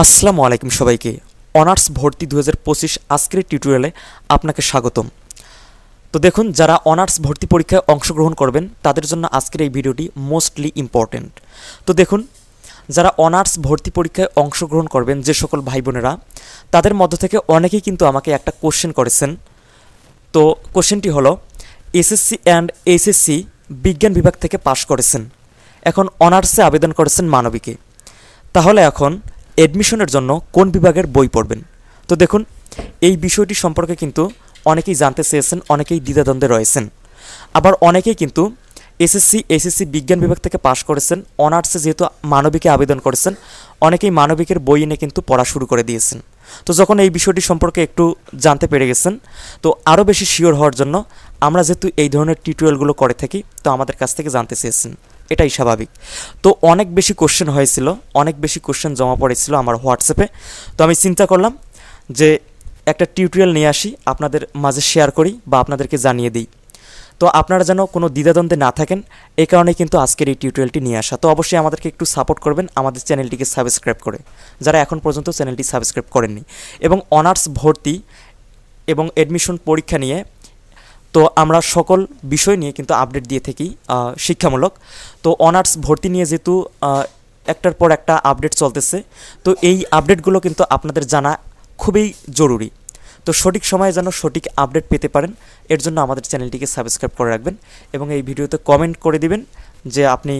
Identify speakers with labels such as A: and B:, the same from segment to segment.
A: আসসালামু আলাইকুম সবাইকে। অনার্স ভর্তি 2025 আজকের টিউটোরিয়ালে আপনাকে স্বাগতম। তো দেখুন, যারা অনার্স ভর্তি পরীক্ষায় অংশগ্রহণ করবেন তাদের জন্য আজকের এই ভিডিওটি মোস্টলি ইম্পর্টেন্ট। তো দেখুন, যারা অনার্স ভর্তি পরীক্ষায় অংশগ্রহণ করবেন যে সকল ভাই বোনেরা, তাদের মধ্য থেকে অনেকেই কিন্তু আমাকে একটা কোশ্চেন করেছেন। তো কোশ্চেনটি হলো, এসএসসি অ্যান্ড এইচএসসি বিজ্ঞান বিভাগ থেকে পাশ করেছেন, এখন অনার্সে আবেদন করেছেন মানবিকে, তাহলে এখন অ্যাডমিশনের জন্য কোন বিভাগের বই পড়বেন? তো দেখুন, এই বিষয়টি সম্পর্কে কিন্তু অনেকেই জানতে চেয়েছেন, অনেকেই দ্বিধাদ্বন্দ্বে রয়েছেন। আবার অনেকেই কিন্তু এসএসসি এইচএসসি বিজ্ঞান বিভাগ থেকে পাশ করেছেন, অনার্সে যেহেতু মানবিকে আবেদন করেছেন, অনেকেই মানবিকের বই এনে কিন্তু পড়া শুরু করে দিয়েছেন। তো যখন এই বিষয়টি সম্পর্কে একটু জানতে পেরে গেছেন, তো আরও বেশি শিওর হওয়ার জন্য আমরা যেহেতু এই ধরনের টিউটোরিয়ালগুলো করে থাকি, তো আমাদের কাছ থেকে জানতে চেয়েছেন, এটাই স্বাভাবিক। তো অনেক বেশি কোশ্চেন হয়েছিল, অনেক বেশি কোশ্চেন জমা পড়েছিল আমার হোয়াটসঅ্যাপে। তো আমি চিন্তা করলাম যে একটা টিউটোরিয়াল নিয়ে আসি, আপনাদের মাঝে শেয়ার করি বা আপনাদেরকে জানিয়ে দিই। তো আপনারা যেন কোনো দ্বিধাদ্বন্দ্বে না থাকেন, এই কারণে কিন্তু আজকের এই টিউটোরিয়ালটি নিয়ে আসা। তো অবশ্যই আমাদেরকে একটু সাপোর্ট করবেন আমাদের চ্যানেলটিকে সাবস্ক্রাইব করে, যারা এখন পর্যন্ত চ্যানেলটি সাবস্ক্রাইব করেননি। এবং অনার্স ভর্তি এবং অ্যাডমিশন পরীক্ষা নিয়ে তো আমরা সকল বিষয় নিয়ে কিন্তু আপডেট দিয়ে থাকি, শিক্ষামূলক। তো অনার্স ভর্তি নিয়ে যেহেতু একটার পর একটা আপডেট চলতেছে, তো এই আপডেটগুলো কিন্তু আপনাদের জানা খুবই জরুরি। তো সঠিক সময়ে যেন সঠিক আপডেট পেতে পারেন, এর জন্য আমাদের চ্যানেলটিকে সাবস্ক্রাইব করে রাখবেন এবং এই ভিডিওতে কমেন্ট করে দিবেন যে আপনি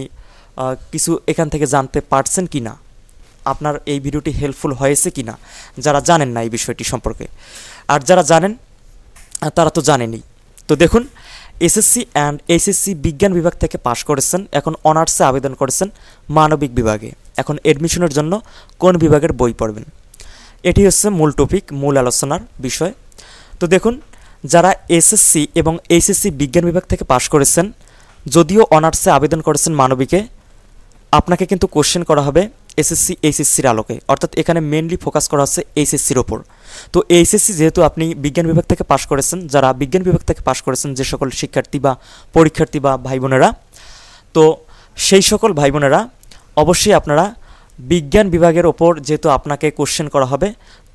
A: কিছু এখান থেকে জানতে পারছেন কি না, আপনার এই ভিডিওটি হেল্পফুল হয়েছে কি না, যারা জানেন না এই বিষয়টি সম্পর্কে। আর যারা জানেন তারা তো জানেনই। তো দেখুন, এসএসসি অ্যান্ড এইচএসসি বিজ্ঞান বিভাগ থেকে পাশ করেছেন, এখন অনার্সে আবেদন করেছেন মানবিক বিভাগে, এখন অ্যাডমিশনের জন্য কোন বিভাগের বই পড়বেন, এটি হচ্ছে মূল টপিক, মূল আলোচনার বিষয়। তো দেখুন, যারা এসএসসি এবং এইচএসসি বিজ্ঞান বিভাগ থেকে পাশ করেছেন, যদিও অনার্সে আবেদন করেছেন মানবিকে, আপনাকে কিন্তু কোশ্চেন করা হবে এসএসসি এইচএসসির আলোকে, অর্থাৎ এখানে মেনলি ফোকাস করা হচ্ছে এইচএসসির ওপর। তো এইচএসসি যেহেতু আপনি বিজ্ঞান বিভাগ থেকে পাশ করেছেন, যারা বিজ্ঞান বিভাগ থেকে পাশ করেছেন যে সকল শিক্ষার্থী বা পরীক্ষার্থী বা ভাই বোনেরা, তো সেই সকল ভাই বোনেরা অবশ্যই আপনারা বিজ্ঞান বিভাগের ওপর যেহেতু আপনাকে কোশ্চেন করা হবে,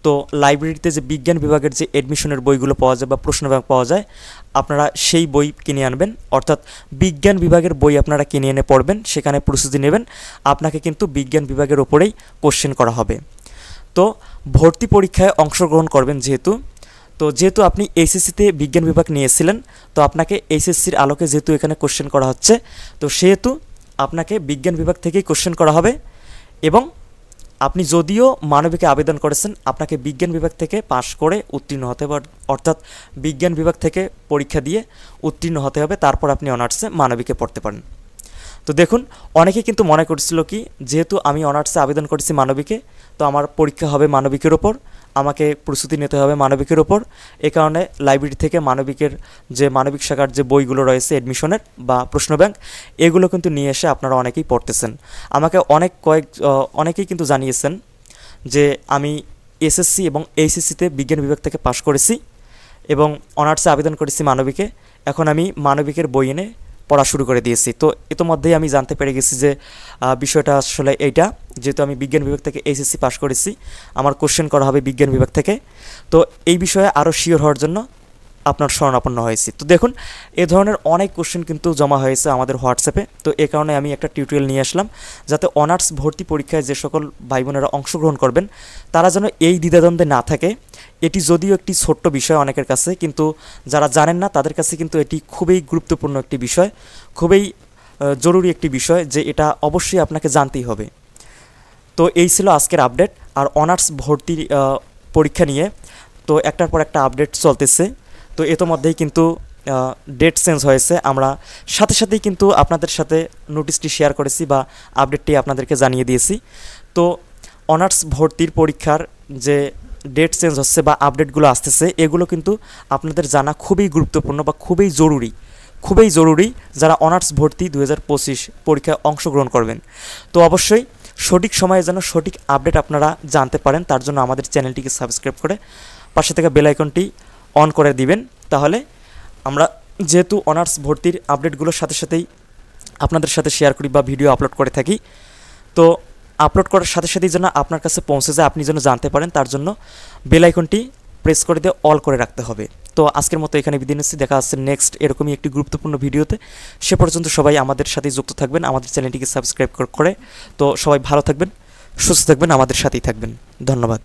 A: তো লাইব্রেরিতে যে বিজ্ঞান বিভাগের যে অ্যাডমিশনের বইগুলো পাওয়া যায় বা প্রশ্ন ব্যাংক পাওয়া যায়, আপনারা সেই বই কিনে আনবেন, অর্থাৎ বিজ্ঞান বিভাগের বই আপনারা কিনে এনে পড়বেন, সেখানে প্রস্তুতি নেবেন। আপনাকে কিন্তু বিজ্ঞান বিভাগের ওপরেই কোশ্চেন করা হবে। তো ভর্তি পরীক্ষায় অংশগ্রহণ করবেন যেহেতু আপনি এইচএসসিতে বিজ্ঞান বিভাগ নিয়েছিলেন, তো আপনাকে এইচএসসির আলোকে যেহেতু এখানে কোশ্চেন করা হচ্ছে, তো সেহেতু আপনাকে বিজ্ঞান বিভাগ থেকেই কোশ্চেন করা হবে। এবং আপনি যদিও মানবিকে আবেদন করেছেন, আপনাকে বিজ্ঞান বিভাগ থেকে পাশ করে উত্তীর্ণ হতে হবে, অর্থাৎ বিজ্ঞান বিভাগ থেকে পরীক্ষা দিয়ে উত্তীর্ণ হতে হবে, তারপর আপনি অনার্সে মানবিকে পড়তে পারেন। তো দেখুন, অনেকে কিন্তু মনে করছিল কি, যেহেতু আমি অনার্সে আবেদন করেছি মানবিকে, তো আমার পরীক্ষা হবে মানবিকের ওপর, আমাকে প্রস্তুতি নিতে হবে মানবিকের ওপর। এ কারণে লাইব্রেরি থেকে মানবিকের যে মানবিক শাখার যে বইগুলো রয়েছে অ্যাডমিশনের বা প্রশ্ন ব্যাংক, এগুলো কিন্তু নিয়ে এসে আপনারা অনেকেই পড়তেছেন। আমাকে অনেকেই কিন্তু জানিয়েছেন যে আমি এসএসসি এবং এইচএসসিতে বিজ্ঞান বিভাগ থেকে পাশ করেছি এবং অনার্সে আবেদন করেছি মানবিকে, এখন আমি মানবিকের বই এনে পড়া শুরু করে দিয়েছি। তো ইতোমধ্যেই আমি জানতে পেরে গেছি যে বিষয়টা আসলে এইটা, যেহেতু আমি বিজ্ঞান বিভাগ থেকে এইচএসসি পাশ করেছি, আমার কোশ্চেন করা হবে বিজ্ঞান বিভাগ থেকে। তো এই বিষয়ে আরও শিওর হওয়ার জন্য আপনার শরণাপন্ন হয়েছি। তো দেখুন, এ ধরনের অনেক কোশ্চেন কিন্তু জমা হয়েছে আমাদের হোয়াটসঅ্যাপে, তো এ কারণে আমি একটা টিউটোরিয়াল নিয়ে আসলাম, যাতে অনার্স ভর্তি পরীক্ষায় যে সকল ভাই বোনেরা অংশগ্রহণ করবেন, তারা যেন এই দ্বিধাদ্বন্দ্বে না থাকে। এটি যদিও একটি ছোট্ট বিষয় অনেকের কাছে, কিন্তু যারা জানেন না তাদের কাছে কিন্তু এটি খুবই গুরুত্বপূর্ণ একটি বিষয়, খুবই জরুরি একটি বিষয়, যে এটা অবশ্যই আপনাকে জানতেই হবে। তো এই ছিল আজকের আপডেট। আর অনার্স ভর্তির পরীক্ষা নিয়ে তো একটার পর একটা আপডেট চলতেছে। তো ইতোমধ্যেই কিন্তু ডেট চেঞ্জ হয়েছে, আমরা সাথে সাথেই কিন্তু আপনাদের সাথে নোটিশটি শেয়ার করেছি বা আপডেটটি আপনাদেরকে জানিয়ে দিয়েছি। তো অনার্স ভর্তির পরীক্ষার যে ডেট চেঞ্জ হচ্ছে বা আপডেটগুলো আসতেছে, এগুলো কিন্তু আপনাদের জানা খুবই গুরুত্বপূর্ণ বা খুবই জরুরি যারা অনার্স ভর্তি 2025 পরীক্ষায় অংশগ্রহণ করবেন। তো অবশ্যই সঠিক সময়ে যেন সঠিক আপডেট আপনারা জানতে পারেন, তার জন্য আমাদের চ্যানেলটিকে সাবস্ক্রাইব করে পাশে থাকা বেল আইকনটি অন করে দিবেন। তাহলে আমরা যেহেতু অনার্স ভর্তির আপডেটগুলোর সাথে সাথেই আপনাদের সাথে শেয়ার করি বা ভিডিও আপলোড করে থাকি, তো আপলোড করার সাথে সাথেই যেন আপনার কাছে পৌঁছে যায়, আপনি যেন জানতে পারেন, তার জন্য বেল আইকনটি প্রেস করে দিয়ে অল করে রাখতে হবে। তো আজকের মতো এখানে বিদায় নিচ্ছি, দেখা হচ্ছে নেক্সট এরকমই একটি গুরুত্বপূর্ণ ভিডিওতে। সে পর্যন্ত সবাই আমাদের সাথেই যুক্ত থাকবেন, আমাদের চ্যানেলটিকে সাবস্ক্রাইব করে। তো সবাই ভালো থাকবেন, সুস্থ থাকবেন, আমাদের সাথেই থাকবেন। ধন্যবাদ।